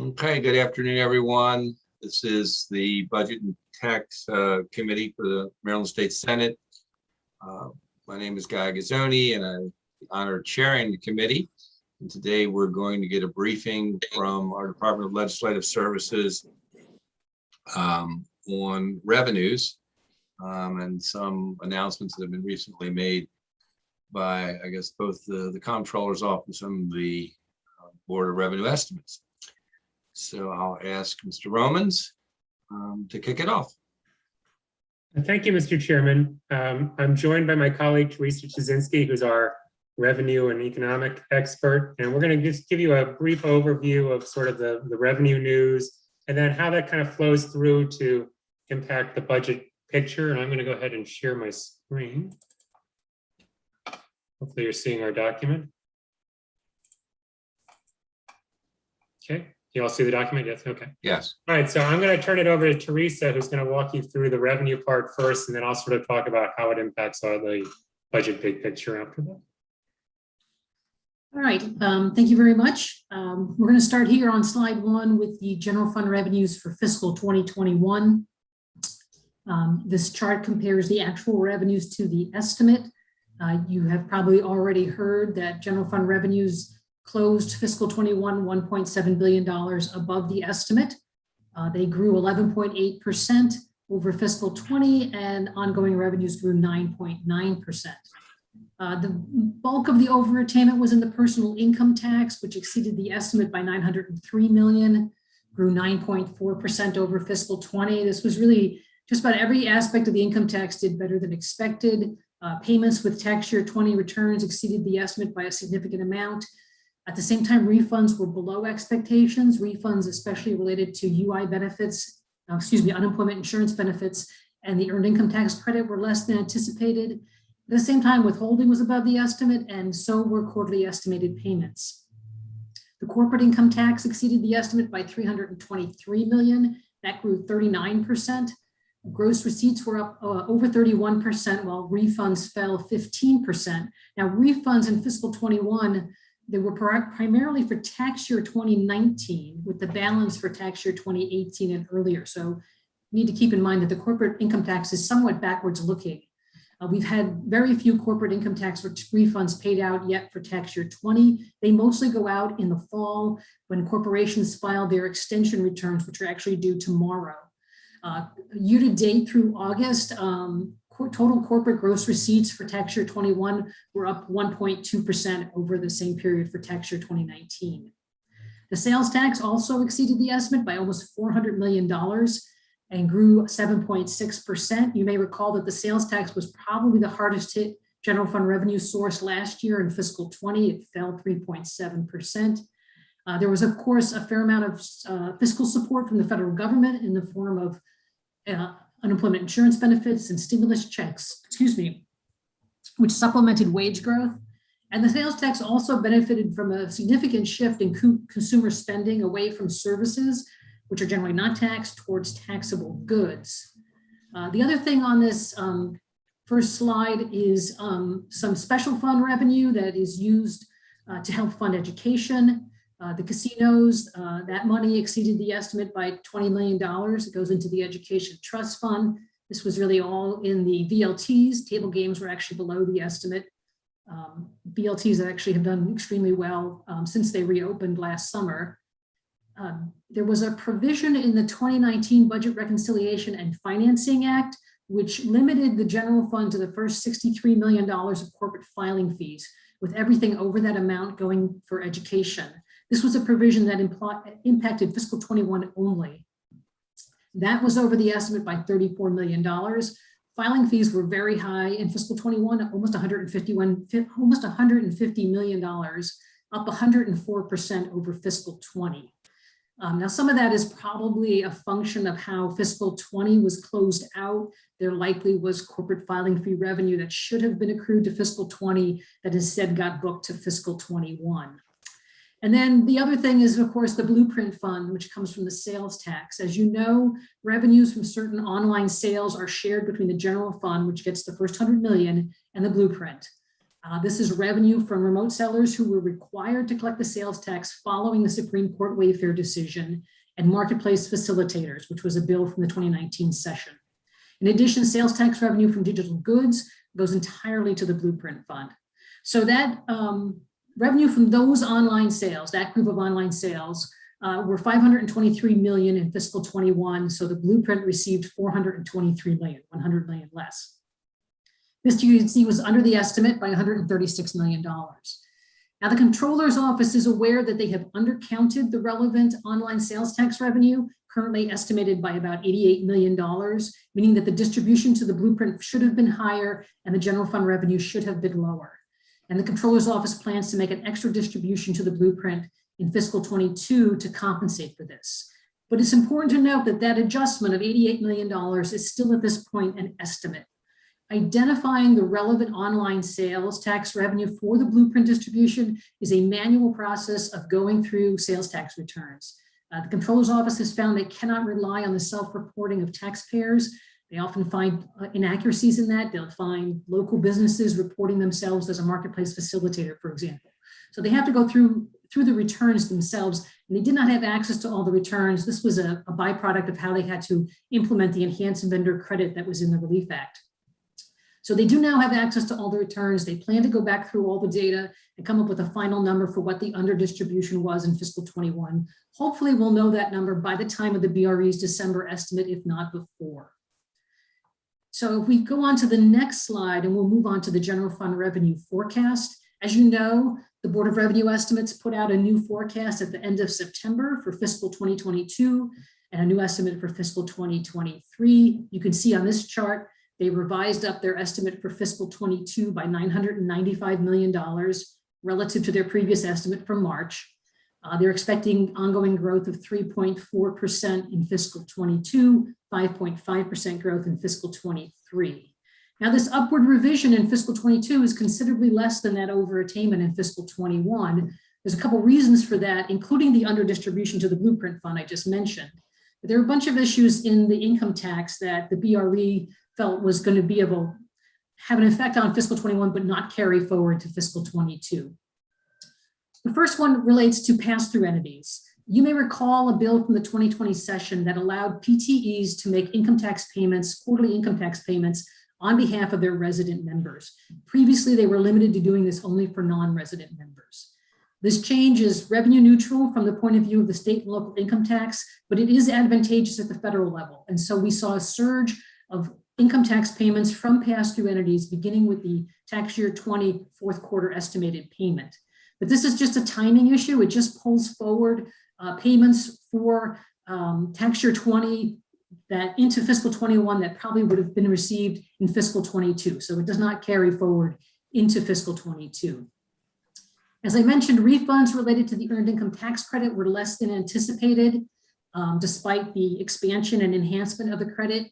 Okay, good afternoon, everyone. This is the Budget and Tax Committee for the Maryland State Senate. My name is Guy Gazzoni, and I'm the honor of chairing the committee. And today we're going to get a briefing from our Department of Legislative Services on revenues and some announcements that have been recently made by, I guess, both the Comptroller's Office and the Board of Revenue Estimates. So I'll ask Mr. Romans to kick it off. Thank you, Mr. Chairman. I'm joined by my colleague, Teresa Chizinski, who's our revenue and economic expert. And we're going to just give you a brief overview of sort of the revenue news and then how that kind of flows through to impact the budget picture. And I'm going to go ahead and share my screen. Hopefully you're seeing our document. Okay. You all see the document? Yes. Okay. Yes. All right. So I'm going to turn it over to Teresa, who's going to walk you through the revenue part first, and then I'll sort of talk about how it impacts all the budget big picture after that. All right. Thank you very much. We're going to start here on slide 1 with the general fund revenues for fiscal 2021. This chart compares the actual revenues to the estimate. You have probably already heard that general fund revenues closed fiscal 21 $1.7 billion above the estimate. They grew 11.8% over fiscal 20, and ongoing revenues grew 9.9%. The bulk of the overattainment was in the personal income tax, which exceeded the estimate by $903 million, grew 9.4% over fiscal 20. This was really just about every aspect of the income tax did better than expected. Payments with tax year 20 returns exceeded the estimate by a significant amount. At the same time, refunds were below expectations. Refunds, especially related to UI benefits, unemployment insurance benefits, and the earned income tax credit were less than anticipated. At the same time, withholding was above the estimate, and so were quarterly estimated payments. The corporate income tax exceeded the estimate by $323 million. That grew 39%. Gross receipts were up over 31%, while refunds fell 15%. Now, refunds in fiscal 21, they were primarily for tax year 2019, with the balance for tax year 2018 and earlier. So you need to keep in mind that the corporate income tax is somewhat backwards looking. We've had very few corporate income tax refunds paid out yet for tax year 20. They mostly go out in the fall when corporations file their extension returns, which are actually due tomorrow. Year to date through August, total corporate gross receipts for tax year 21 were up 1.2% over the same period for tax year 2019. The sales tax also exceeded the estimate by almost $400 million and grew 7.6%. You may recall that the sales tax was probably the hardest hit general fund revenue source last year in fiscal 20. It fell 3.7%. There was, of course, a fair amount of fiscal support from the federal government in the form of unemployment insurance benefits and stimulus checks, which supplemented wage growth. And the sales tax also benefited from a significant shift in consumer spending away from services, which are generally not taxed, towards taxable goods. The other thing on this first slide is some special fund revenue that is used to help fund education. The casinos, that money exceeded the estimate by $20 million. It goes into the Education Trust Fund. This was really all in the VLTs. Table games were actually below the estimate. VLTs actually have done extremely well since they reopened last summer. There was a provision in the 2019 Budget Reconciliation and Financing Act, which limited the general fund to the first $63 million of corporate filing fees, with everything over that amount going for education. This was a provision that impacted fiscal 21 only. That was over the estimate by $34 million. Filing fees were very high in fiscal 21, almost $150 million, up 104% over fiscal 20. Now, some of that is probably a function of how fiscal 20 was closed out. There likely was corporate filing fee revenue that should have been accrued to fiscal 20 that instead got booked to fiscal 21. And then the other thing is, of course, the Blueprint Fund, which comes from the sales tax. As you know, revenues from certain online sales are shared between the general fund, which gets the first $100 million, and the Blueprint. This is revenue from remote sellers who were required to collect the sales tax following the Supreme Court Wayfair decision, and marketplace facilitators, which was a bill from the 2019 session. In addition, sales tax revenue from digital goods goes entirely to the Blueprint Fund. So that revenue from those online sales, that group of online sales, were $523 million in fiscal 21. So the Blueprint received $423 million, $100 million less. This you can see was under the estimate by $136 million. Now, the Comptroller's Office is aware that they have undercounted the relevant online sales tax revenue, currently estimated by about $88 million, meaning that the distribution to the Blueprint should have been higher and the general fund revenue should have been lower. And the Comptroller's Office plans to make an extra distribution to the Blueprint in fiscal 22 to compensate for this. But it's important to note that that adjustment of $88 million is still at this point an estimate. Identifying the relevant online sales tax revenue for the Blueprint distribution is a manual process of going through sales tax returns. The Comptroller's Office has found they cannot rely on the self-reporting of taxpayers. They often find inaccuracies in that. They'll find local businesses reporting themselves as a marketplace facilitator, for example. So they have to go through the returns themselves, and they did not have access to all the returns. This was a byproduct of how they had to implement the enhanced vendor credit that was in the Relief Act. So they do now have access to all the returns. They plan to go back through all the data and come up with a final number for what the under distribution was in fiscal 21. Hopefully we'll know that number by the time of the BRE's December estimate, if not before. So if we go on to the next slide, and we'll move on to the general fund revenue forecast. As you know, the Board of Revenue Estimates put out a new forecast at the end of September for fiscal 2022 and a new estimate for fiscal 2023. You can see on this chart, they revised up their estimate for fiscal 22 by $995 million relative to their previous estimate from March. They're expecting ongoing growth of 3.4% in fiscal 22, 5.5% growth in fiscal 23. Now, this upward revision in fiscal 22 is considerably less than that overattainment in fiscal 21. There's a couple reasons for that, including the underdistribution to the Blueprint Fund I just mentioned. But there are a bunch of issues in the income tax that the BRE felt was going to be able to have an effect on fiscal 21, but not carry forward to fiscal 22. The first one relates to pass-through entities. You may recall a bill from the 2020 session that allowed PTEs to make income tax payments, quarterly income tax payments, on behalf of their resident members. Previously, they were limited to doing this only for non-resident members. This change is revenue neutral from the point of view of the state and local income tax, but it is advantageous at the federal level. And so we saw a surge of income tax payments from pass-through entities beginning with the tax year 20 fourth quarter estimated payment. But this is just a timing issue. It just pulls forward payments for tax year 20 that into fiscal 21 that probably would have been received in fiscal 22. So it does not carry forward into fiscal 22. As I mentioned, refunds related to the earned income tax credit were less than anticipated, despite the expansion and enhancement of the credit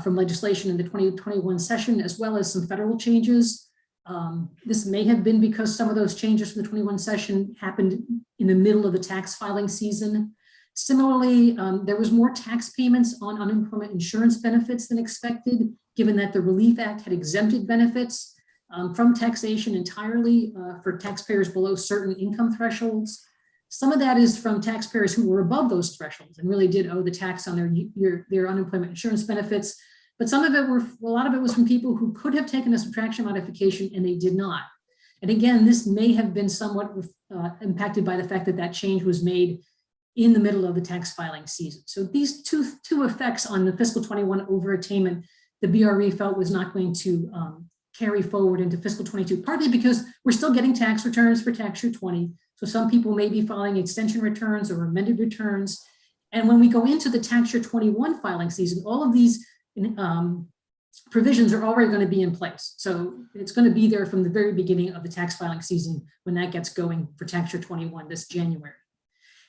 from legislation in the 2021 session, as well as some federal changes. This may have been because some of those changes from the 21 session happened in the middle of the tax filing season. Similarly, there was more tax payments on unemployment insurance benefits than expected, given that the Relief Act had exempted benefits from taxation entirely for taxpayers below certain income thresholds. Some of that is from taxpayers who were above those thresholds and really did owe the tax on their unemployment insurance benefits. But some of it a lot of it was from people who could have taken a subtraction modification and they did not. And again, this may have been somewhat impacted by the fact that that change was made in the middle of the tax filing season. So these two effects on the fiscal 21 overattainment, the BRE felt was not going to carry forward into fiscal 22, partly because we're still getting tax returns for tax year 20. So some people may be filing extension returns or amended returns. And when we go into the tax year 21 filing season, all of these provisions are already going to be in place. So it's going to be there from the very beginning of the tax filing season when that gets going for tax year 21 this January.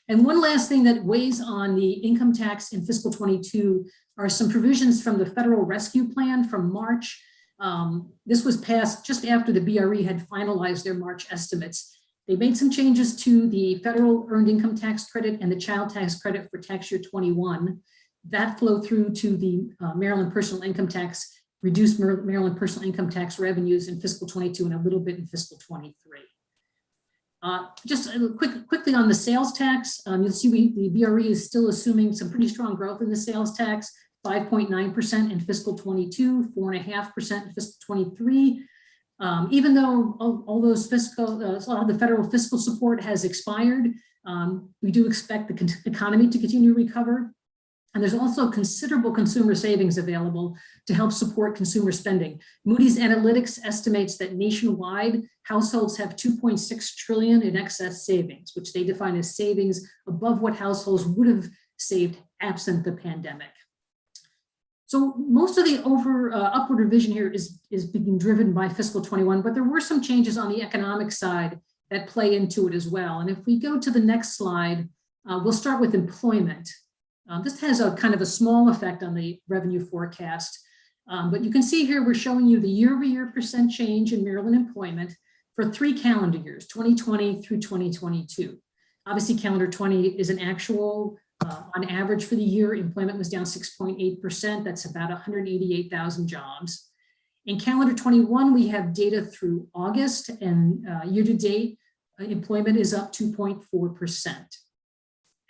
And one last thing that weighs on the income tax in fiscal 22 are some provisions from the federal rescue plan from March. This was passed just after the BRE had finalized their March estimates. They made some changes to the federal earned income tax credit and the child tax credit for tax year 21. That flowed through to the Maryland personal income tax reduced Maryland personal income tax revenues in fiscal 22 and a little bit in fiscal 23. Just quickly on the sales tax, you'll see the BRE is still assuming some pretty strong growth in the sales tax, 5.9% in fiscal 22, 4.5% in fiscal 23. Even though all those fiscal, a lot of the federal fiscal support has expired, we do expect the economy to continue to recover. And there's also considerable consumer savings available to help support consumer spending. Moody's Analytics estimates that nationwide households have 2.6 trillion in excess savings, which they define as savings above what households would have saved absent the pandemic. So most of the upward revision here is being driven by fiscal 21, but there were some changes on the economic side that play into it as well. And if we go to the next slide, we'll start with employment. This has a kind of a small effect on the revenue forecast, but you can see here we're showing you the year-over-year percent change in Maryland employment for 3 calendar years, 2020 through 2022. Obviously, calendar 20 is an actual. On average for the year, employment was down 6.8%. That's about 188,000 jobs. In calendar 21, we have data through August, and year-to-date, employment is up 2.4%.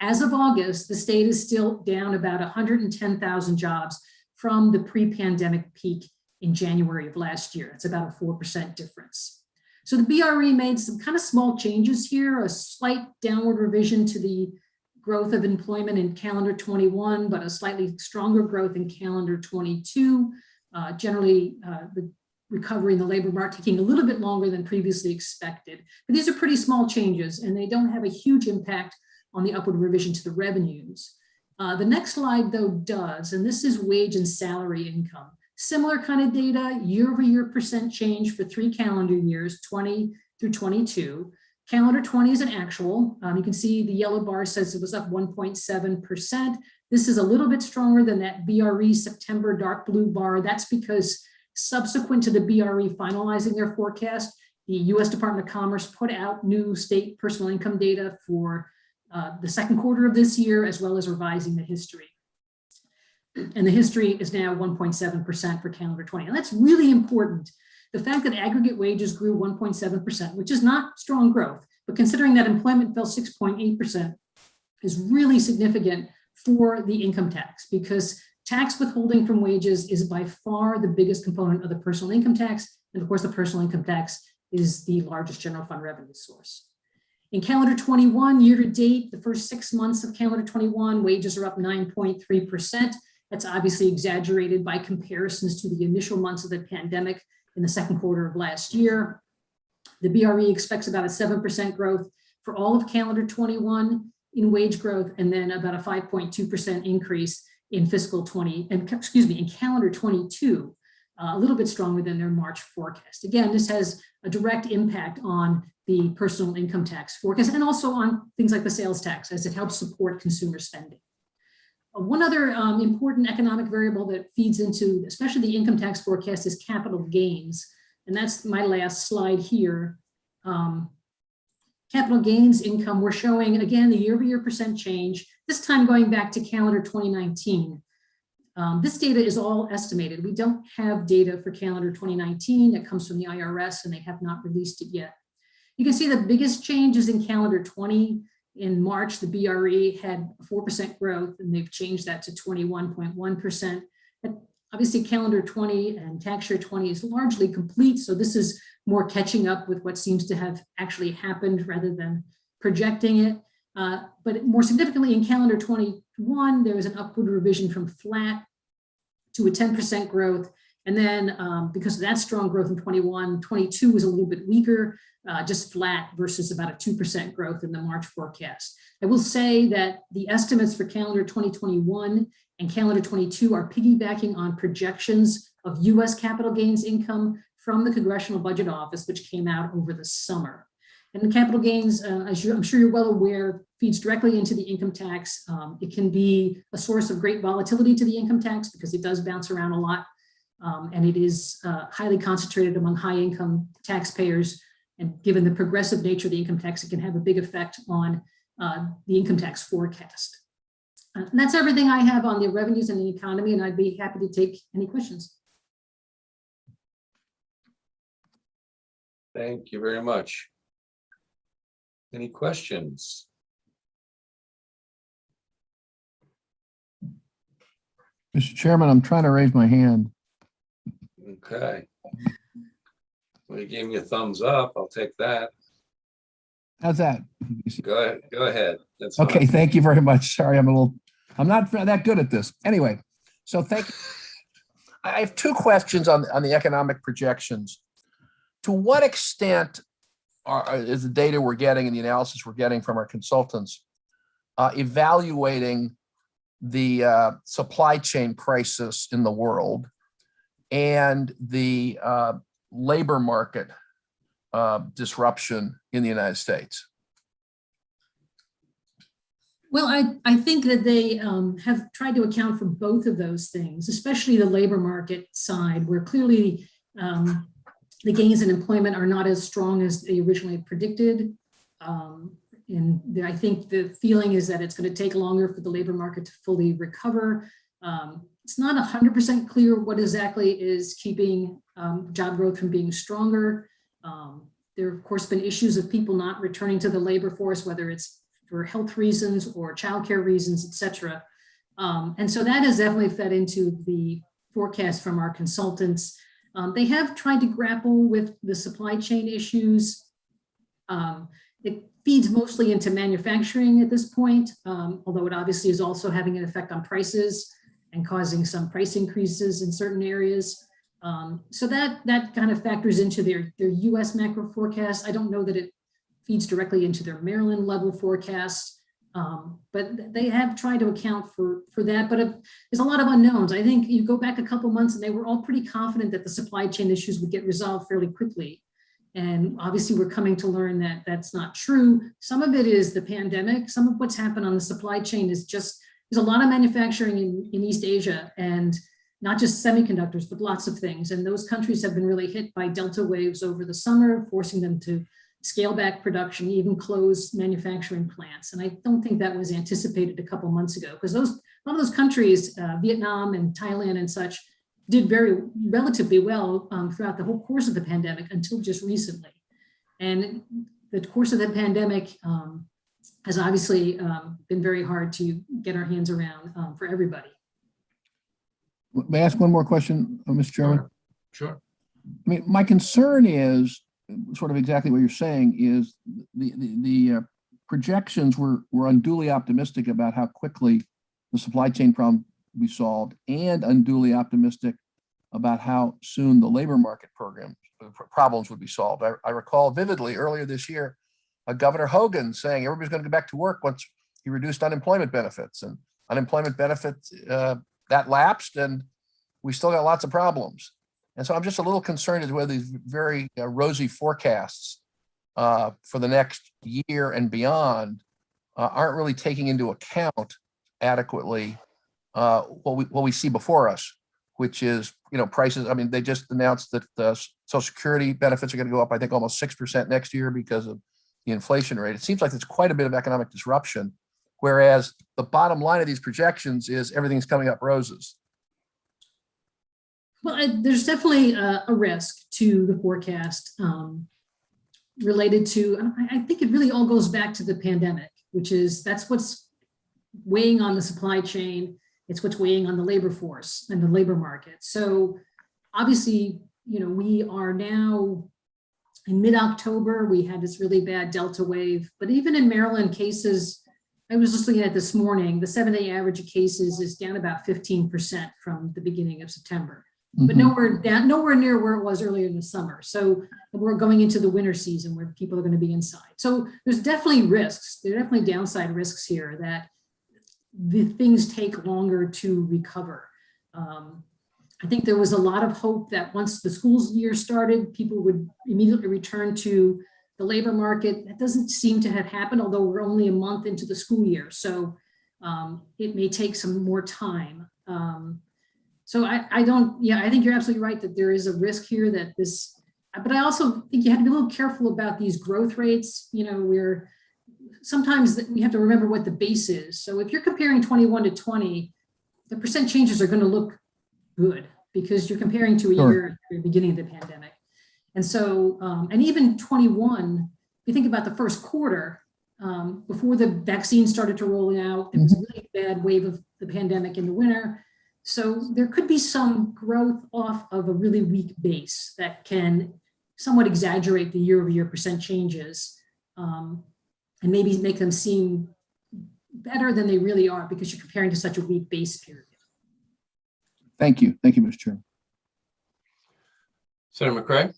As of August, the state is still down about 110,000 jobs from the pre-pandemic peak in January of last year. It's about a 4% difference. So the BRE made some kind of small changes here, a slight downward revision to the growth of employment in calendar 21, but a slightly stronger growth in calendar 22. Generally, the recovery in the labor market taking a little bit longer than previously expected. But these are pretty small changes, and they don't have a huge impact on the upward revision to the revenues. The next slide, though, does, and this is wage and salary income. Similar kind of data, year-over-year percent change for 3 calendar years, 20 through 22. Calendar 20 is an actual. You can see the yellow bar says it was up 1.7%. This is a little bit stronger than that BRE September dark blue bar. That's because subsequent to the BRE finalizing their forecast, the U.S. Department of Commerce put out new state personal income data for the second quarter of this year, as well as revising the history. And the history is now 1.7% for calendar 20. And that's really important. The fact that aggregate wages grew 1.7%, which is not strong growth, but considering that employment fell 6.8%, is really significant for the income tax, because tax withholding from wages is by far the biggest component of the personal income tax. And of course, the personal income tax is the largest general fund revenue source. In calendar 21, year to date, the first 6 months of calendar 21, wages are up 9.3%. That's obviously exaggerated by comparisons to the initial months of the pandemic in the second quarter of last year. The BRE expects about a 7% growth for all of calendar 21 in wage growth, and then about a 5.2% increase in fiscal 20, and in calendar 22, a little bit stronger than their March forecast. Again, this has a direct impact on the personal income tax forecast and also on things like the sales tax, as it helps support consumer spending. One other important economic variable that feeds into, especially the income tax forecast, is capital gains. And that's my last slide here. Capital gains income, we're showing, again, the year-over-year percent change, this time going back to calendar 2019. This data is all estimated. We don't have data for calendar 2019 that comes from the IRS, and they have not released it yet. You can see the biggest changes in calendar 20. In March, the BRE had 4% growth, and they've changed that to 21.1%. Obviously, calendar 20 and tax year 20 is largely complete, so this is more catching up with what seems to have actually happened rather than projecting it. But more significantly, in calendar 21, there was an upward revision from flat to a 10% growth. And then because of that strong growth in 21, 22 was a little bit weaker, just flat versus about a 2% growth in the March forecast. I will say that the estimates for calendar 2021 and calendar 22 are piggybacking on projections of US capital gains income from the Congressional Budget Office, which came out over the summer. And the capital gains, as I'm sure you're well aware, feeds directly into the income tax. It can be a source of great volatility to the income tax because it does bounce around a lot. And it is highly concentrated among high income taxpayers. And given the progressive nature of the income tax, it can have a big effect on the income tax forecast. And that's everything I have on the revenues and the economy, and I'd be happy to take any questions. Thank you very much. Any questions? Mr. Chairman, I'm trying to raise my hand. Okay. Well, you gave me a thumbs up. I'll take that. How's that? Go ahead. Go ahead. That's Okay, fine. thank you very much. Sorry, I'm not that good at this. Anyway, so thank you. I have two questions on the economic projections. To what extent is the data we're getting and the analysis we're getting from our consultants evaluating the supply chain crisis in the world and the labor market disruption in the United States? Well, I think that they have tried to account for both of those things, especially the labor market side, where clearly the gains in employment are not as strong as they originally predicted. And I think the feeling is that it's going to take longer for the labor market to fully recover. It's not 100% clear what exactly is keeping job growth from being stronger. There have, of course, been issues of people not returning to the labor force, whether it's for health reasons or childcare reasons, et cetera. And so that has definitely fed into the forecast from our consultants. They have tried to grapple with the supply chain issues. It feeds mostly into manufacturing at this point, although it obviously is also having an effect on prices and causing some price increases in certain areas. So that kind of factors into their US macro forecast. I don't know that it feeds directly into their Maryland level forecast, but they have tried to account for that. But there's a lot of unknowns. I think you go back a couple months and they were all pretty confident that the supply chain issues would get resolved fairly quickly. And obviously we're coming to learn that that's not true. Some of it is the pandemic. Some of what's happened on the supply chain is just, there's a lot of manufacturing in East Asia, and not just semiconductors, but lots of things. And those countries have been really hit by Delta waves over the summer, forcing them to scale back production, even close manufacturing plants. And I don't think that was anticipated a couple months ago, because a lot of those countries, Vietnam and Thailand and such, did relatively well throughout the whole course of the pandemic until just recently. And the course of the pandemic has obviously been very hard to get our hands around for everybody. May I ask one more question, Mr. Chairman? Sure. I mean, my concern is sort of exactly what you're saying, is the projections were unduly optimistic about how quickly the supply chain problem would be solved, and unduly optimistic about how soon the labor market problems would be solved. I recall vividly earlier this year, Governor Hogan saying everybody's going to go back to work once he reduced unemployment benefits, and unemployment benefits that lapsed, and we still got lots of problems. And so I'm just a little concerned as to whether these very rosy forecasts for the next year and beyond aren't really taking into account adequately what we see before us, which is, prices. I mean, they just announced that the Social Security benefits are going to go up, I think, almost 6% next year because of the inflation rate. It seems like there's quite a bit of economic disruption, whereas the bottom line of these projections is everything's coming up roses. Well, there's definitely a risk to the forecast related to, I think it really all goes back to the pandemic, that's what's weighing on the supply chain. It's what's weighing on the labor force and the labor market. So obviously, we are now in mid-October, we had this really bad Delta wave, but even in Maryland, cases, I was just looking at this morning, the 7-day average of cases is down about 15% from the beginning of September. But nowhere near where it was earlier in the summer. So we're going into the winter season where people are going to be inside. So there's definitely risks. There are definitely downside risks here that the things take longer to recover. I think there was a lot of hope that once the school year started, people would immediately return to the labor market. That doesn't seem to have happened, although we're only a month into the school year. So it may take some more time. So I think you're absolutely right that there is a risk here that but I also think you have to be a little careful about these growth rates. Sometimes we have to remember what the base is. So if you're comparing 21 to 20, the percent changes are going to look good because you're comparing to a year at the beginning of the pandemic. And so, and even 21, if you think about the first quarter, before the vaccine started to roll out, there was a really bad wave of the pandemic in the winter. So there could be some growth off of a really weak base that can somewhat exaggerate the year-over-year percent changes, and maybe make them seem better than they really are because you're comparing to such a weak base period. Thank you. Thank you, Mr. Chairman. Senator McCray?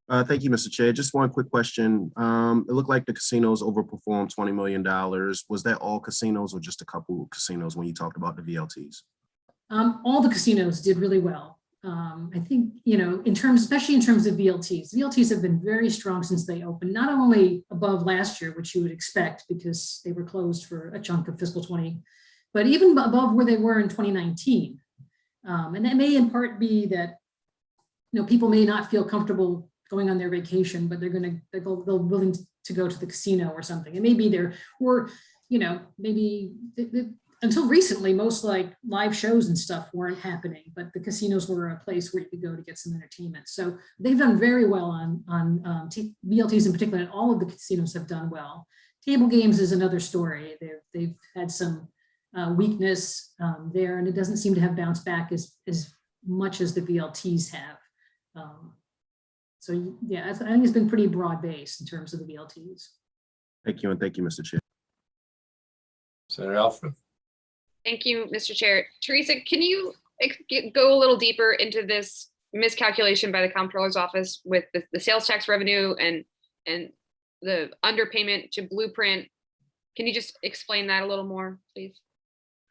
Thank you, Mr. Chair. Just one quick question. It looked like the casinos overperformed $20 million. Was that all casinos or just a couple of casinos when you talked about the VLTs? All the casinos did really well. I think, especially in terms of VLTs have been very strong since they opened, not only above last year, which you would expect because they were closed for a chunk of fiscal 20, but even above where they were in 2019. And that may in part be that, people may not feel comfortable going on their vacation, but they're willing to go to the casino or something. And maybe until recently, most like live shows and stuff weren't happening, but the casinos were a place where you could go to get some entertainment. So they've done very well on VLTs in particular, and all of the casinos have done well. Table games is another story. They've had some weakness there, and it doesn't seem to have bounced back as much as the VLTs have. So yeah, I think it's been pretty broad-based in terms of the VLTs. Thank you, and thank you, Mr. Chair. Senator Alfred? Thank you, Mr. Chair. Teresa, can you go a little deeper into this miscalculation by the Comptroller's Office with the sales tax revenue and the underpayment to Blueprint? Can you just explain that a little more, please?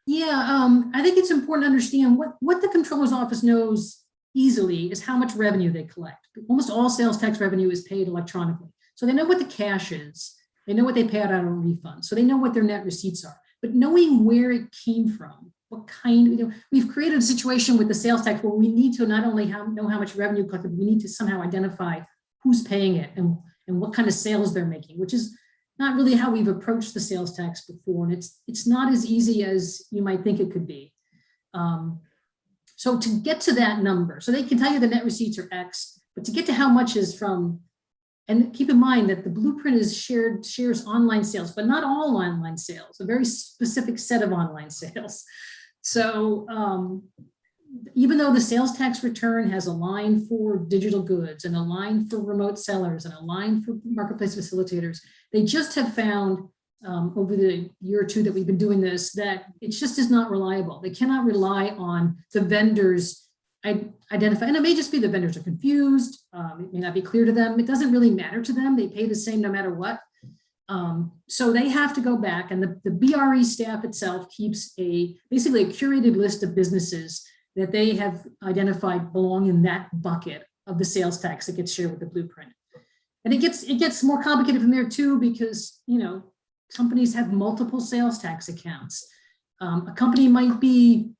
Yeah, I think it's important to understand what the Comptroller's Office knows easily is how much revenue they collect. Almost all sales tax revenue is paid electronically. So they know what the cash is. They know what they pay out on a refund. So they know what their net receipts are. But knowing where it came from, what kind, we've created a situation with the sales tax where we need to not only know how much revenue collected, but we need to somehow identify who's paying it and what kind of sales they're making, which is not really how we've approached the sales tax before. And it's not as easy as you might think it could be. So to get to that number, so they can tell you the net receipts are X, but to get to how much is from, and keep in mind that the Blueprint is shares online sales, but not all online sales, a very specific set of online sales. So even though the sales tax return has a line for digital goods and a line for remote sellers and a line for marketplace facilitators, they just have found over the year or two that we've been doing this, that it just is not reliable. They cannot rely on the vendors identify, and it may just be the vendors are confused. It may not be clear to them. It doesn't really matter to them. They pay the same no matter what. So they have to go back, and the BRE staff itself keeps basically a curated list of businesses that they have identified belong in that bucket of the sales tax that gets shared with the Blueprint. And it gets more complicated from there too, because companies have multiple sales tax accounts. A company might be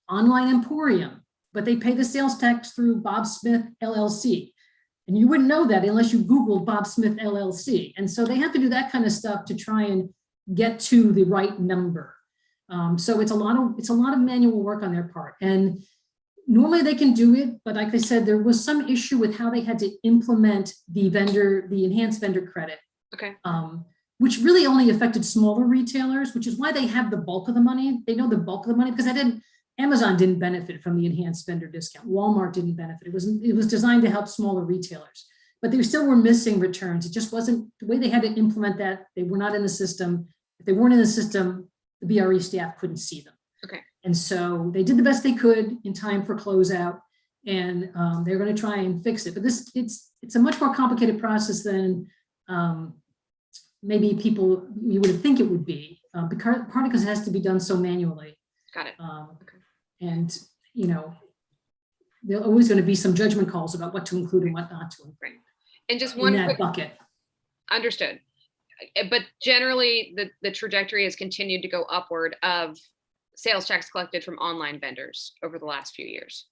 Online Emporium, but they pay the sales tax through Bob Smith LLC. And you wouldn't know that unless you Googled Bob Smith LLC. And so they have to do that kind of stuff to try and get to the right number. So it's a lot of manual work on their part. And normally they can do it, but like I said, there was some issue with how they had to implement the enhanced vendor credit. Okay. Which really only affected smaller retailers, which is why they have the bulk of the money. They know the bulk of the money because Amazon didn't benefit from the enhanced vendor discount. Walmart didn't benefit. It was designed to help smaller retailers, but they still were missing returns. It just wasn't the way they had to implement that. They were not in the system. If they weren't in the system, the BRE staff couldn't see them. Okay. And so they did the best they could in time for closeout, and they're going to try and fix it. But it's a much more complicated process than maybe you would think it would be, partly because it has to be done so manually. Got it. Okay. And there are always going to be some judgment calls about what to include and what not to include. Right. And just one in that quick, bucket. Understood. But generally, the trajectory has continued to go upward of sales tax collected from online vendors over the last few years.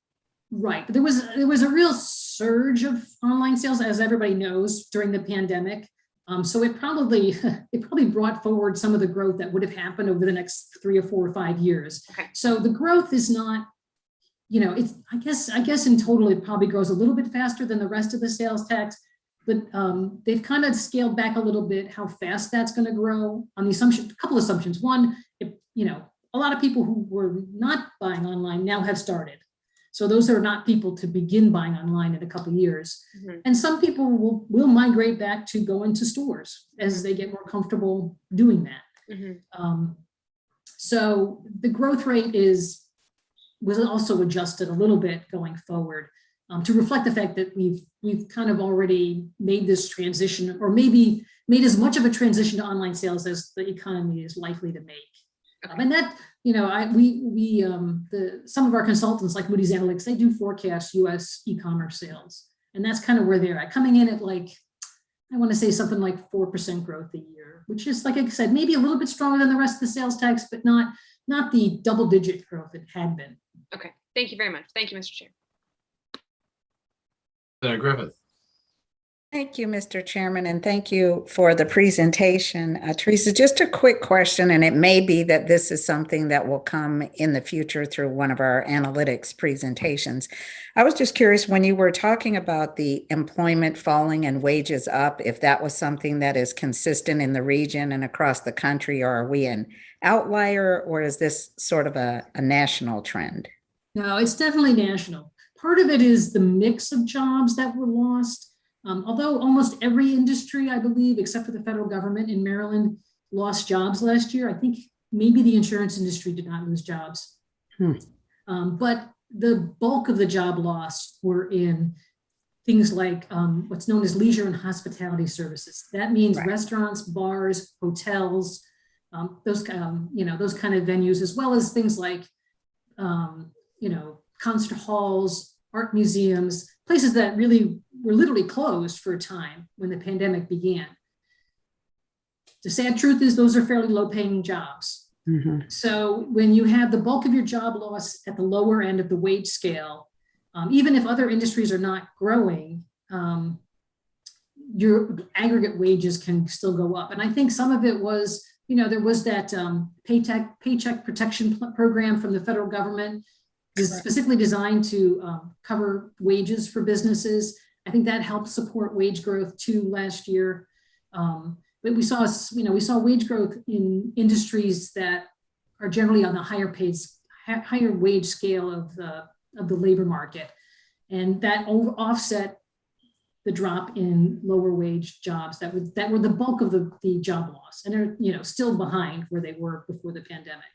Right. There was a real surge of online sales, as everybody knows, during the pandemic. So it probably brought forward some of the growth that would have happened over the next 3 or 4 or 5 years. Okay. So the growth is not it's, I guess in total, it probably grows a little bit faster than the rest of the sales tax, but they've kind of scaled back a little bit how fast that's going to grow on the assumption, a couple assumptions. One, a lot of people who were not buying online now have started. So those are not people to begin buying online in a couple of years. Mhm. And some people will migrate back to go into stores as they get more comfortable doing that. Mhm. So the growth rate was also adjusted a little bit going forward to reflect the fact that we've kind of already made this transition, or maybe made as much of a transition to online sales as the economy is likely to make. And that, some of our consultants like Moody's Analytics, they do forecast US e-commerce sales. And that's kind of where they're at, coming in at I want to say something like 4% growth a year, which is, like I said, maybe a little bit stronger than the rest of the sales tax, but not the double-digit growth it had been. Okay, thank you very much. Thank you, Mr. Chair. Senator Griffith. Thank you, Mr. Chairman, and thank you for the presentation. Teresa, just a quick question, and it may be that this is something that will come in the future through one of our analytics presentations. I was just curious, when you were talking about the employment falling and wages up, if that was something that is consistent in the region and across the country, or are we an outlier, or is this sort of a national trend? No, it's definitely national. Part of it is the mix of jobs that were lost. Although almost every industry, I believe, except for the federal government in Maryland, lost jobs last year. I think maybe the insurance industry did not lose jobs. But the bulk of the job loss were in things like what's known as leisure and hospitality services. That means restaurants, bars, hotels, those kind of venues, as well as things like concert halls, art museums, places that really were literally closed for a time when the pandemic began. The sad truth is those are fairly low paying jobs. Mm-hmm. So when you have the bulk of your job loss at the lower end of the wage scale, even if other industries are not growing, your aggregate wages can still go up. And I think some of it was, there was that paycheck protection program from the federal government, specifically designed to cover wages for businesses. I think that helped support wage growth too last year. But we saw wage growth in industries that are generally on the higher wage scale of the labor market, and that offset the drop in lower wage jobs that were the bulk of the job loss, and they're still behind where they were before the pandemic.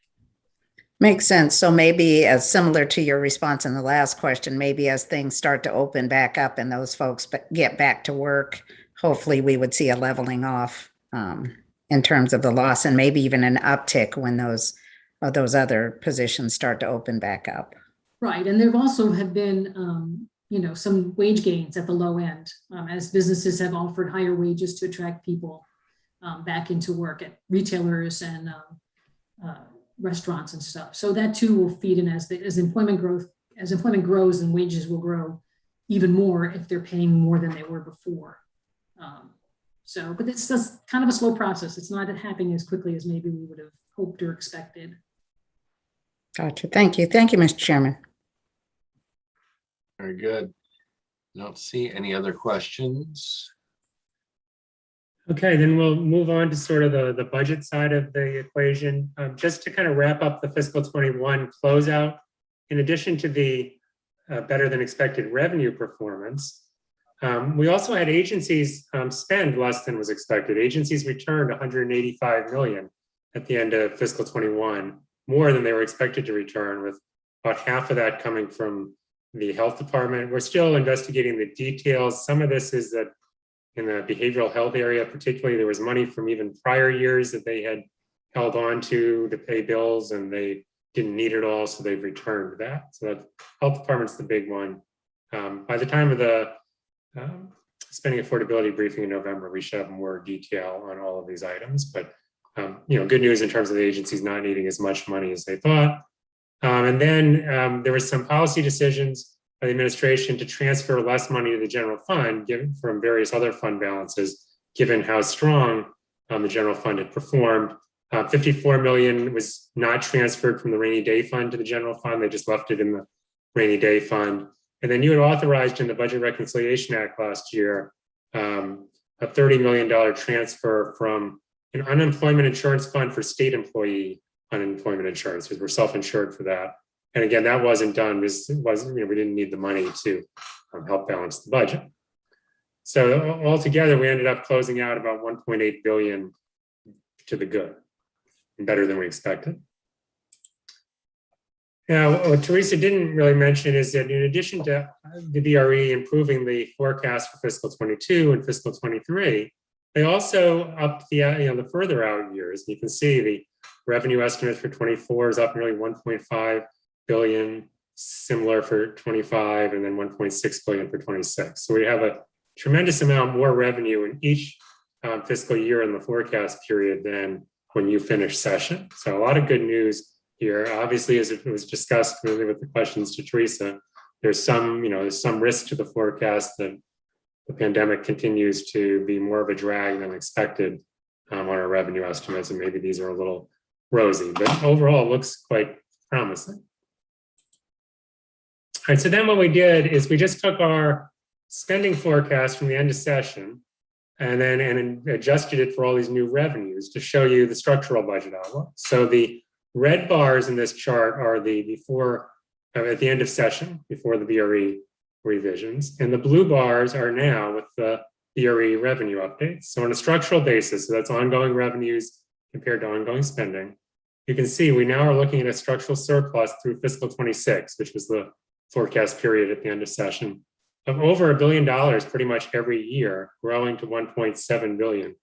Makes sense. So maybe, as similar to your response in the last question, maybe as things start to open back up and those folks get back to work, hopefully we would see a leveling off in terms of the loss, and maybe even an uptick when those other positions start to open back up. Right, and there also have been some wage gains at the low end as businesses have offered higher wages to attract people back into work at retailers and restaurants and stuff. So that too will feed in as employment grows, and wages will grow even more if they're paying more than they were before. But it's just kind of a slow process. It's not happening as quickly as maybe we would have hoped or expected. Gotcha. Thank you. Thank you, Mr. Chairman. Very good. I don't see any other questions. Okay, then we'll move on to sort of the budget side of the equation. Just to kind of wrap up the fiscal 21 closeout, in addition to the better than expected revenue performance, we also had agencies spend less than was expected. Agencies returned 185 million at the end of fiscal 21, more than they were expected to return, with about half of that coming from the health department. We're still investigating the details. Some of this is that in the behavioral health area, particularly, there was money from even prior years that they had held on to pay bills, and they didn't need it all, so they've returned that. So that health department's the big one. By the time of the spending affordability briefing in November, we should have more detail on all of these items. But good news in terms of the agencies not needing as much money as they thought. And then there was some policy decisions by the administration to transfer less money to the general fund, given from various other fund balances, given how strong the general fund had performed. 54 million was not transferred from the rainy day fund to the general fund. They just left it in rainy day fund. And then you had authorized in the Budget Reconciliation Act last year a $30 million transfer from an unemployment insurance fund for state employee unemployment insurance, because we're self-insured for that. And again, that wasn't done. This wasn't, we didn't need the money to help balance the budget. So altogether, we ended up closing out about 1.8 billion to the good, better than we expected. Now, what Teresa didn't really mention is that in addition to the BRE improving the forecast for fiscal 22 and fiscal 23, they also upped the the further out years. You can see the revenue estimate for 24 is up nearly 1.5 billion, similar for 25, and then 1.6 billion for 26. So we have a tremendous amount more revenue in each fiscal year in the forecast period than when you finish session. So a lot of good news here. Obviously, as it was discussed really with the questions to Teresa, there's some risk to the forecast that the pandemic continues to be more of a drag than expected on our revenue estimates, and maybe these are a little rosy, but overall it looks quite promising. All right, so then what we did is we just took our spending forecast from the end of session and adjusted it for all these new revenues to show you the structural budget outlook. So the red bars in this chart are the before, at the end of session, before the BRE revisions, and the blue bars are now with the BRE revenue updates. So on a structural basis, so that's ongoing revenues compared to ongoing spending, you can see we now are looking at a structural surplus through fiscal 26, which was the forecast period at the end of session, of over $1 billion pretty much every year, growing to 1.7 billion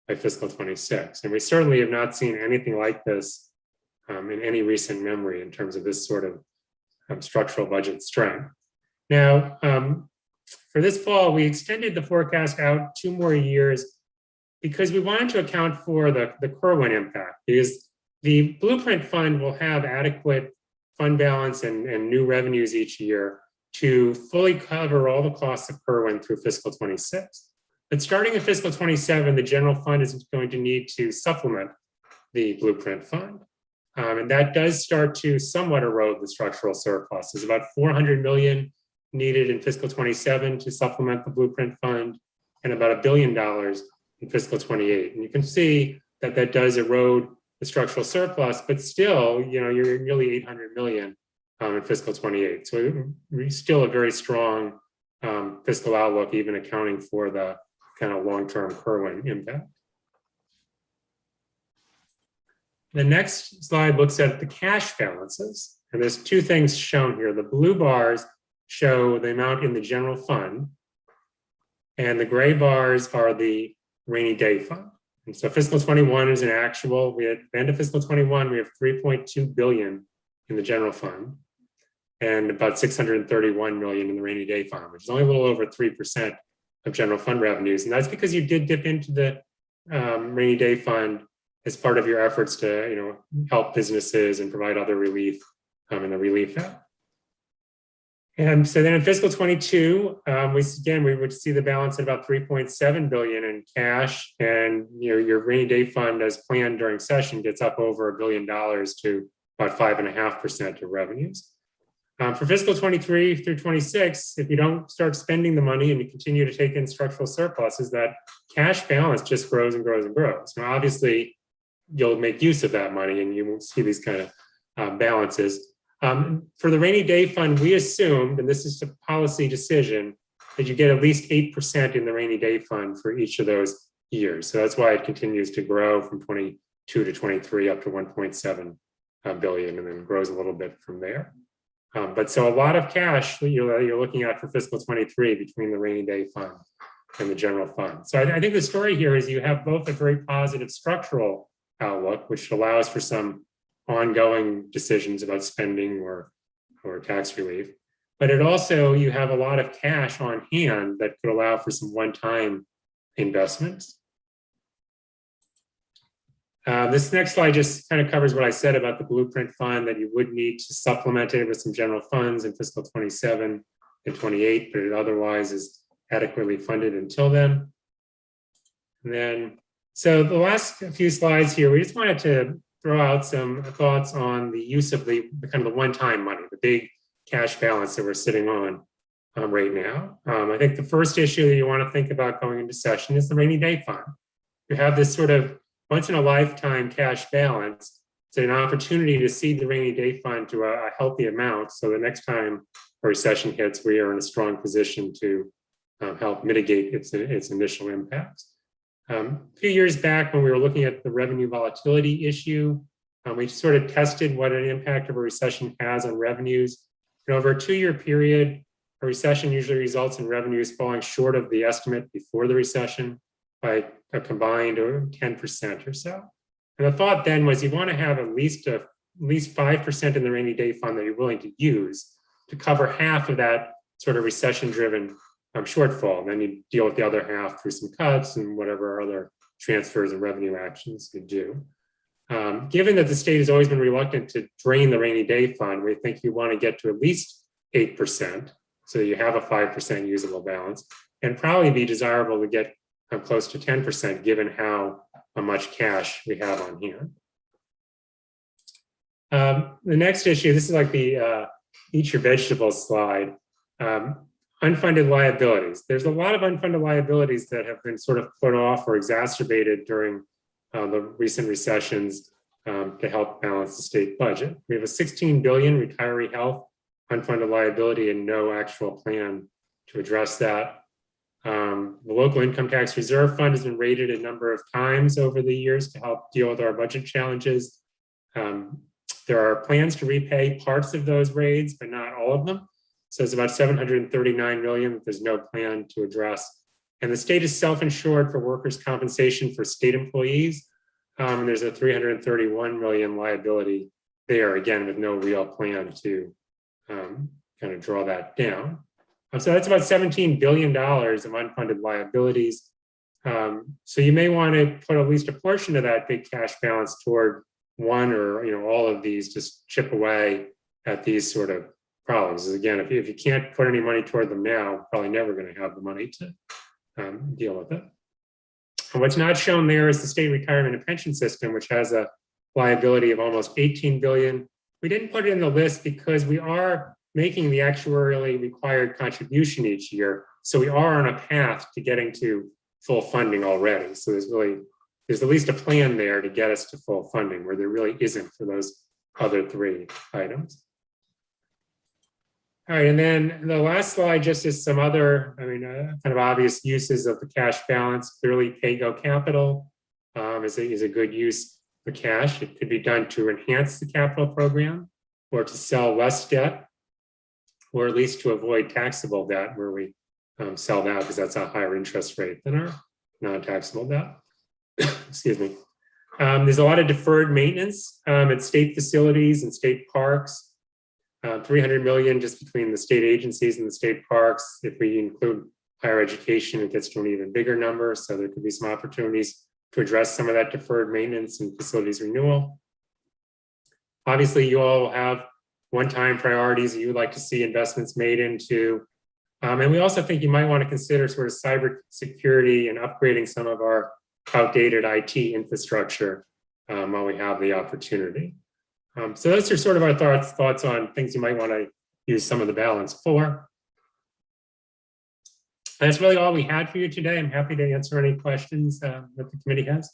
by fiscal 26. And we certainly have not seen anything like this in any recent memory in terms of this sort of structural budget strength. Now, for this fall, we extended the forecast out 2 more years because we wanted to account for the Kerwin impact, because the Blueprint Fund will have adequate fund balance and new revenues each year to fully cover all the costs of Kerwin through fiscal 26. But starting in fiscal 27, the general fund is going to need to supplement the Blueprint Fund. And that does start to somewhat erode the structural surplus. There's about 400 million needed in fiscal 27 to supplement the Blueprint Fund, and about $1 billion in fiscal 28. And you can see that that does erode the structural surplus, but still, you're nearly 800 million in fiscal 28. So it's still a very strong fiscal outlook, even accounting for the kind of long-term Kerwin impact. The next slide looks at the cash balances, and there's 2 things shown here. The blue bars show the amount in the general fund, and the gray bars are the rainy day fund. And so fiscal 21 is an actual. We at the end of fiscal 21, we have 3.2 billion in the general fund and about 631 million in the rainy day fund, which is only a little over 3% of general fund revenues. And that's because you did dip into the rainy day fund as part of your efforts to help businesses and provide other relief in the Relief Act. And so then in fiscal 22, we would see the balance at about 3.7 billion in cash, and your rainy day fund, as planned during session, gets up over $1 billion to about 5.5% of revenues. For fiscal 23 through 26, if you don't start spending the money and you continue to take in structural surpluses, that cash balance just grows and grows and grows. Now, obviously, you'll make use of that money and you won't see these kind of balances. For the rainy day fund, we assumed, and this is a policy decision, that you get at least 8% in the rainy day fund for each of those years. So that's why it continues to grow from 22 to 23 up to 1.7 billion, and then grows a little bit from there. But so a lot of cash that you're looking at for fiscal 23 between the rainy day fund and the general fund. So I think the story here is you have both a very positive structural outlook, which allows for some ongoing decisions about spending or tax relief. But it also, you have a lot of cash on hand that could allow for some one-time investments. This next slide just kind of covers what I said about the Blueprint Fund, that you would need to supplement it with some general funds in fiscal 27 and 28, but it otherwise is adequately funded until then. And then, so the last few slides here, we just wanted to throw out some thoughts on the use of the kind of the one-time money, the big cash balance that we're sitting on right now. I think the first issue that you want to think about going into session is the rainy day fund. You have this sort of once in a lifetime cash balance. It's an opportunity to seed the rainy day fund to a healthy amount. So the next time a recession hits, we are in a strong position to help mitigate its initial impacts. A few years back when we were looking at the revenue volatility issue, we sort of tested what an impact of a recession has on revenues. And over a 2-year period, a recession usually results in revenues falling short of the estimate before the recession by a combined 10% or so. And the thought then was you want to have at least 5% in the rainy day fund that you're willing to use to cover half of that sort of recession-driven shortfall. And then you deal with the other half through some cuts and whatever other transfers and revenue actions you do. Given that the state has always been reluctant to drain the rainy day fund, we think you want to get to at least 8%, so you have a 5% usable balance, and probably be desirable to get close to 10% given how much cash we have on hand. The next issue, this is like the eat your vegetables slide. Unfunded liabilities. There's a lot of unfunded liabilities that have been sort of put off or exacerbated during the recent recessions to help balance the state budget. We have a $16 billion retiree health unfunded liability and no actual plan to address that. The local income tax reserve fund has been rated a number of times over the years to help deal with our budget challenges. There are plans to repay parts of those raids, but not all of them. So it's about $739 million that there's no plan to address. And the state is self-insured for workers' compensation for state employees. And there's a $331 million liability there, again, with no real plan to kind of draw that down. So that's about $17 billion of unfunded liabilities. So you may want to put at least a portion of that big cash balance toward one or all of these, just chip away at these sort of problems. Again, if you can't put any money toward them now, probably never going to have the money to deal with it. And what's not shown there is the state retirement and pension system, which has a liability of almost $18 billion. We didn't put it in the list because we are making the actuarially required contribution each year. So we are on a path to getting to full funding already. So there's at least a plan there to get us to full funding where there really isn't for those other three items. All right, and then the last slide just is some other, kind of obvious uses of the cash balance. Clearly, pay-go capital is a good use for cash. It could be done to enhance the capital program or to sell less debt, or at least to avoid taxable debt where we sell that because that's a higher interest rate than our non-taxable debt. Excuse me. There's a lot of deferred maintenance at state facilities and state parks. 300 million just between the state agencies and the state parks. If we include higher education, it gets to an even bigger number. So there could be some opportunities to address some of that deferred maintenance and facilities renewal. Obviously, you all have one-time priorities that you would like to see investments made into. And we also think you might want to consider sort of cyber security and upgrading some of our outdated IT infrastructure while we have the opportunity. So those are sort of our thoughts on things you might want to use some of the balance for. That's really all we had for you today. I'm happy to answer any questions that the committee has.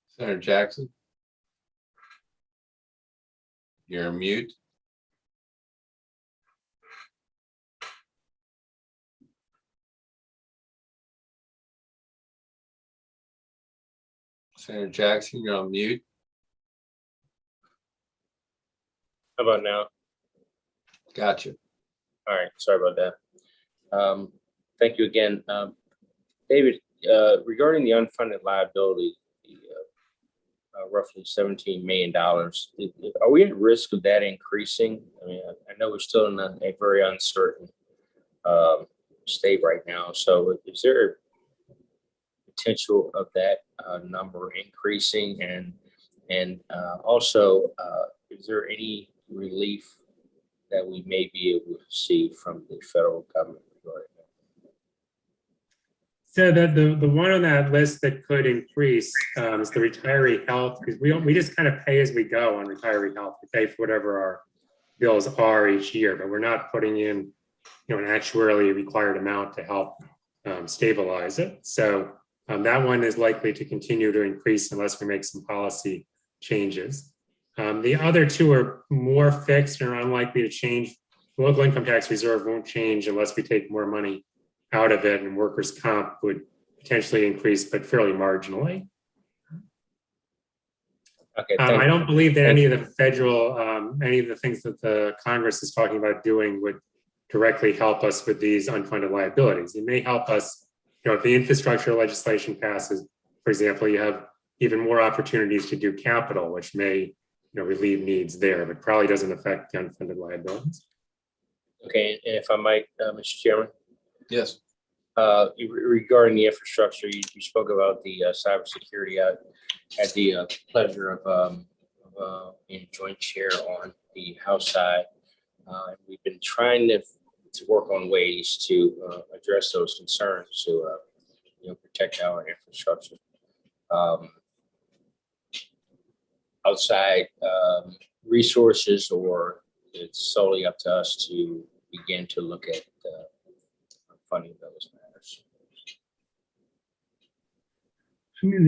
Senator Jackson. You're on mute. Senator Jackson, you're on mute. How about now? Gotcha. All right, sorry about that. Thank you again. David, regarding the unfunded liability, roughly $17 million, are we at risk of that increasing? I mean, I know we're still in a very uncertain state right now. So is there potential of that number increasing? And also, is there any relief that we may be able to see from the federal government regarding that? So the one on that list that could increase is the retiree health, because we just kind of pay as we go on retiree health. We pay for whatever bills are each year, but we're not putting in, an actuarially required amount to help stabilize it. So that one is likely to continue to increase unless we make some policy changes. The other two are more fixed and are unlikely to change. The local income tax reserve won't change unless we take more money out of it, and workers' comp would potentially increase, but fairly marginally. Okay, I don't believe that any of the any of the things that the Congress is talking about doing would directly help us with these unfunded liabilities. It may help us, if the infrastructure legislation passes, for example, you have even more opportunities to do capital, which may, relieve needs there, but probably doesn't affect the unfunded liabilities. Okay, and if I might, Mr. Chairman, Yes. regarding the infrastructure, you spoke about the cybersecurity. I had the pleasure of being joint chair on the House side. We've been trying to work on ways to address those concerns to protect our infrastructure. Outside resources, or it's solely up to us to begin to look at funding those matters. I mean,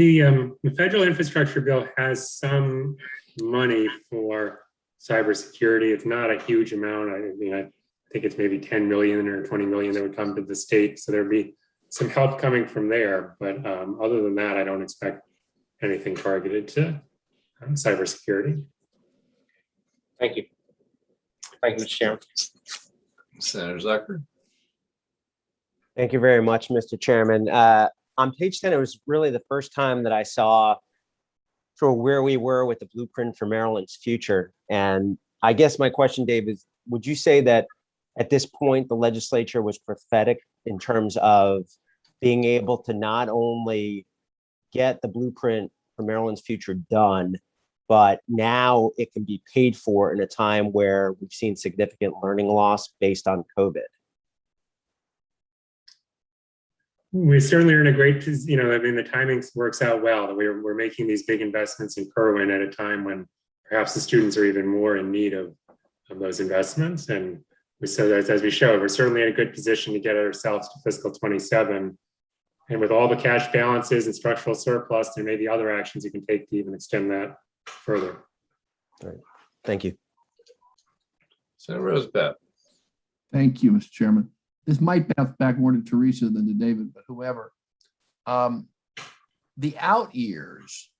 the federal infrastructure bill has some money for cybersecurity. It's not a huge amount. I think it's maybe 10 million or 20 million that would come to the state. So there'd be some help coming from there. But other than that, I don't expect anything targeted to cybersecurity. Thank you. Thank you, Mr. Chairman. Senator Zucker. Thank you very much, Mr. Chairman. On page 10, it was really the first time that I saw sort of where we were with the blueprint for Maryland's future. And I guess my question, Dave, is would you say that at this point, the legislature was prophetic in terms of being able to not only get the blueprint for Maryland's future done, but now it can be paid for in a time where we've seen significant learning loss based on COVID? We certainly are in a great, the timing works out well that we're making these big investments in Kerwin at a time when perhaps the students are even more in need of those investments. And so as we showed, we're certainly in a good position to get ourselves to fiscal 27. And with all the cash balances and structural surplus, there may be other actions you can take to even extend that further. All right. Thank you. Senator Rosebeth. Thank you, Mr. Chairman. This might bounce back more to Teresa than to David, but whoever. The out years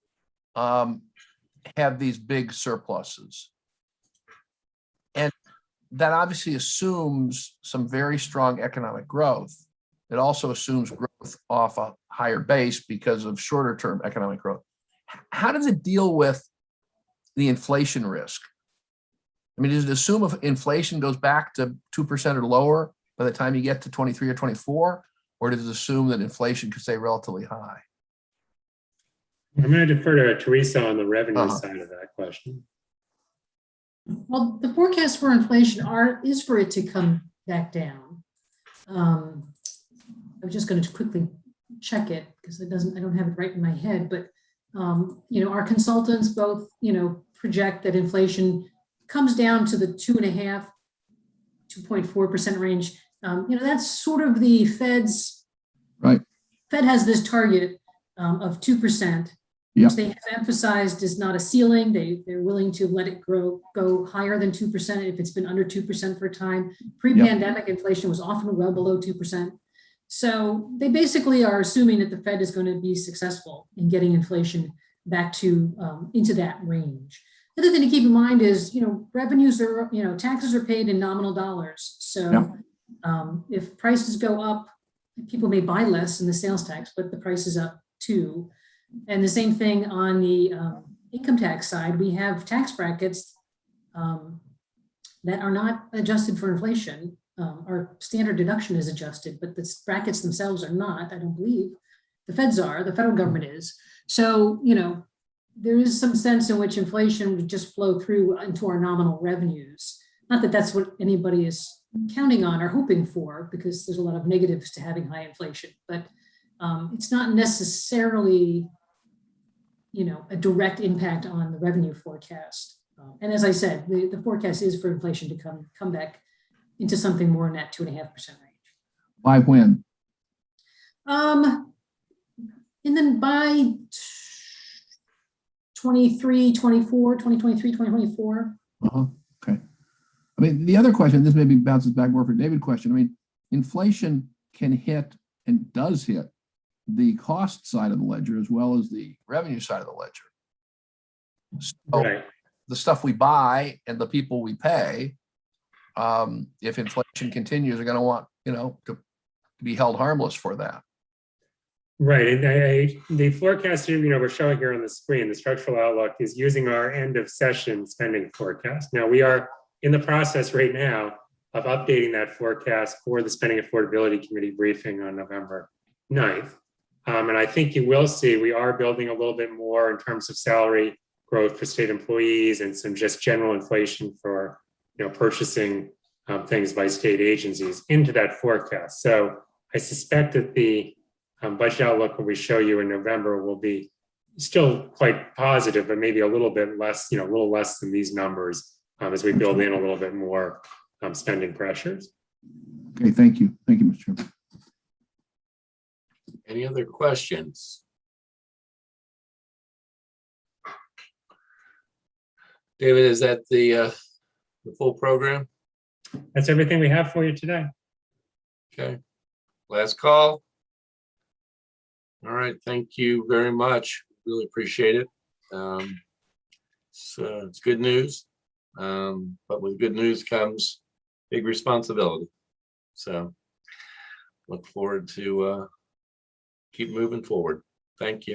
have these big surpluses. And that obviously assumes some very strong economic growth. It also assumes growth off a higher base because of shorter term economic growth. How does it deal with the inflation risk? I mean, does it assume if inflation goes back to 2% or lower by the time you get to 23 or 24, or does it assume that inflation could stay relatively high? I'm going to defer to Teresa on the revenue side of that question. Well, the forecast for inflation is for it to come back down. I'm just going to quickly check it because I don't have it right in my head, but our consultants both, project that inflation comes down to the 2.5, 2.4% range. That's sort of the Fed's, right. Fed has this target of 2%, which they have emphasized is not a ceiling. They're willing to let it go higher than 2% if it's been under 2% for a time. Pre-pandemic inflation was often well below 2%. So they basically are assuming that the Fed is going to be successful in getting inflation back to into that range. The other thing to keep in mind is, revenues are, taxes are paid in nominal dollars. So if prices go up, people may buy less in the sales tax, but the price is up too. And the same thing on the income tax side, we have tax brackets that are not adjusted for inflation. Our standard deduction is adjusted, but the brackets themselves are not, I don't believe. The feds are, the federal government is. So, there is some sense in which inflation would just flow through into our nominal revenues. Not that that's what anybody is counting on or hoping for, because there's a lot of negatives to having high inflation, but it's not necessarily, a direct impact on the revenue forecast. And as I said, the forecast is for inflation to come back into something more in that 2.5% range. By when? And then by 2023, 2024. Uh-huh. Okay. I mean, the other question, this maybe bounces back more for David question. I mean, inflation can hit and does hit the cost side of the ledger as well as the revenue side of the ledger. So Right. the stuff we buy and the people we pay, if inflation continues, are going to want, to be held harmless for that. Right, and the forecast we're showing here on the screen, the structural outlook is using our end of session spending forecast. Now we are in the process right now of updating that forecast for the Spending Affordability Committee briefing on November 9th. And I think you will see we are building a little bit more in terms of salary growth for state employees and some just general inflation for purchasing things by state agencies into that forecast. So I suspect that the budget outlook when we show you in November will be still quite positive, but maybe a little bit less, a little less than these numbers as we build in a little bit more spending pressures. Okay, thank you. Thank you, Mr. Chairman. Any other questions? David, is that the full program? That's everything we have for you today. Okay. Last call. All right. Thank you very much. Really appreciate it. It's good news. But with good news comes big responsibility. So look forward to keep moving forward. Thank you.